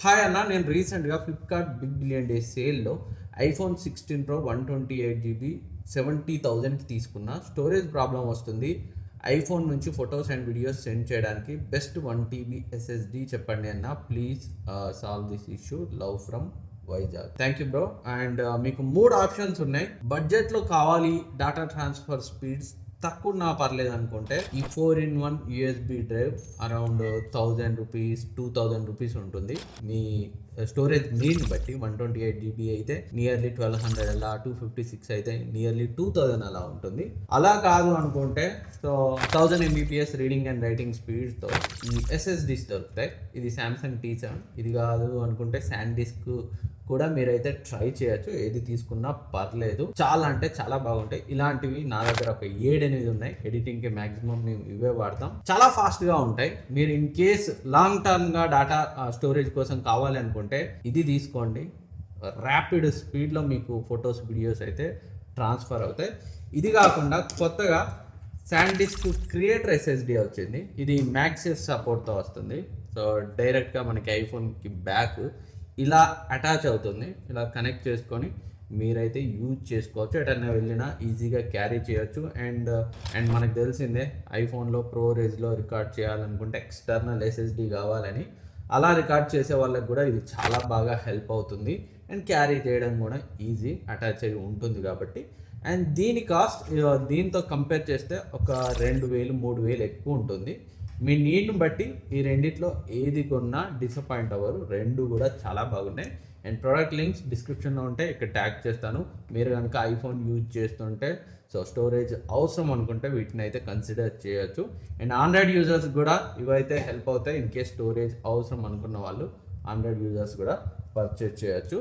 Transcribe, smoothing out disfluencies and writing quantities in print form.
Hi అన్న, నేను రీసెంట్గా ఫ్లిప్కార్ట్ బిగ్ బిలియన్ డే సేల్లో ఐఫోన్ 16 Pro 128 GB 70,000కి తీసుకున్నా. స్టోరేజ్ ప్రాబ్లం వస్తుంది. ఐఫోన్ నుంచి ఫొటోస్ అండ్ వీడియోస్ సెండ్ చేయడానికి బెస్ట్ 1 TB SSD చెప్పండి అన్న. Please solve this issue. Love from Vizag. Thank you bro. And మీకు 3 ఆప్షన్స్ ఉన్నాయి. బడ్జెట్లో కావాలి, డేటా ట్రాన్స్ఫర్ స్పీడ్స్ తక్కువ నా పర్లేదు అనుకుంటే ఈ 4-in-1 USB drive around 1000 rupees 2000 rupees ఉంటుంది. మీ స్టోరేజ్ నీడ్ని బట్టి 128 GB అయితే నియర్లీ 1200, అలా 256 అయితే నియర్లీ 2000 అలా ఉంటుంది. అలా కాదు అనుకుంటే so 1000 MBPS reading and writing స్పీడ్తో ఈ SSDs దొరుకుతాయి. ఇది సామ్సంగ్ T7. ఇది కాదు అనుకుంటే శాండిస్క్ కూడా మీరైతే ట్రై చేయొచ్చు. ఏది తీసుకున్నా పర్లేదు. చాలా అంటే చాలా బాగుంటాయి. ఇలాంటివి నా దగ్గర ఒక 7-8 ఉన్నాయి. ఎడిటింగ్కి మ్యాక్సిమం మేము ఇవే వాడతాం. చాలా ఫాస్ట్గా ఉంటాయి. మీరు ఇన్ కేస్ లాంగ్ టర్మ్గా డేటా స్టోరేజ్ కోసం కావాలి అనుకుంటే ఇది తీసుకోండి. ర్యాపిడ్ స్పీడ్లో మీకు ఫొటోస్ వీడియోస్ అయితే ట్రాన్స్ఫర్ అవుతాయి. ఇది కాకుండా కొత్తగా శాండిస్క్ క్రియేటర్ SSD వచ్చింది. ఇది మ్యాక్సిస్ సపోర్ట్తో వస్తుంది. సో డైరెక్ట్గా మనకి ఐఫోన్కి బ్యాక్ ఇలా అటాచ్ అవుతుంది. ఇలా కనెక్ట్ చేసుకొని మీరైతే యూజ్ చేసుకోవచ్చు. ఎటన్నా వెళ్ళినా ఈజీగా క్యారీ చేయొచ్చు. అండ్ మనకు తెలిసిందే ఐఫోన్లో ప్రోరేజ్లో రికార్డ్ చేయాలనుకుంటే ఎక్స్టర్నల్ SSD కావాలని. అలా రికార్డ్ చేసే వాళ్ళకి కూడా ఇది చాలా బాగా హెల్ప్ అవుతుంది. అండ్ క్యారీ చేయడం కూడా ఈజీ, అటాచ్ అయ్యి ఉంటుంది కాబట్టి. అండ్ దీని కాస్ట్ దీంతో కంపేర్ చేస్తే ఒక 2000-3000 ఎక్కువ ఉంటుంది. మీ నీడ్ని బట్టి ఈ రెండిట్లో ఏది కొన్నా డిసప్పాయింట్ అవ్వరు. రెండు కూడా చాలా బాగున్నాయి. అండ్ ప్రోడక్ట్ లింక్స్ డిస్క్రిప్షన్లో ఉంటాయి, ఇక్కడ ట్యాగ్ చేస్తాను. మీరు కనుక ఐఫోన్ యూజ్ చేస్తుంటే సో స్టోరేజ్ అవసరం అనుకుంటే వీటిని అయితే కన్సిడర్ చేయొచ్చు. అండ్ ఆండ్రాయిడ్ యూజర్స్ కూడా ఇవైతే హెల్ప్ అవుతాయి. ఇన్ కేస్ స్టోరేజ్ అవసరం అనుకున్న వాళ్ళు ఆండ్రాయిడ్ యూజర్స్ కూడా పర్చేజ్ చేయొచ్చు.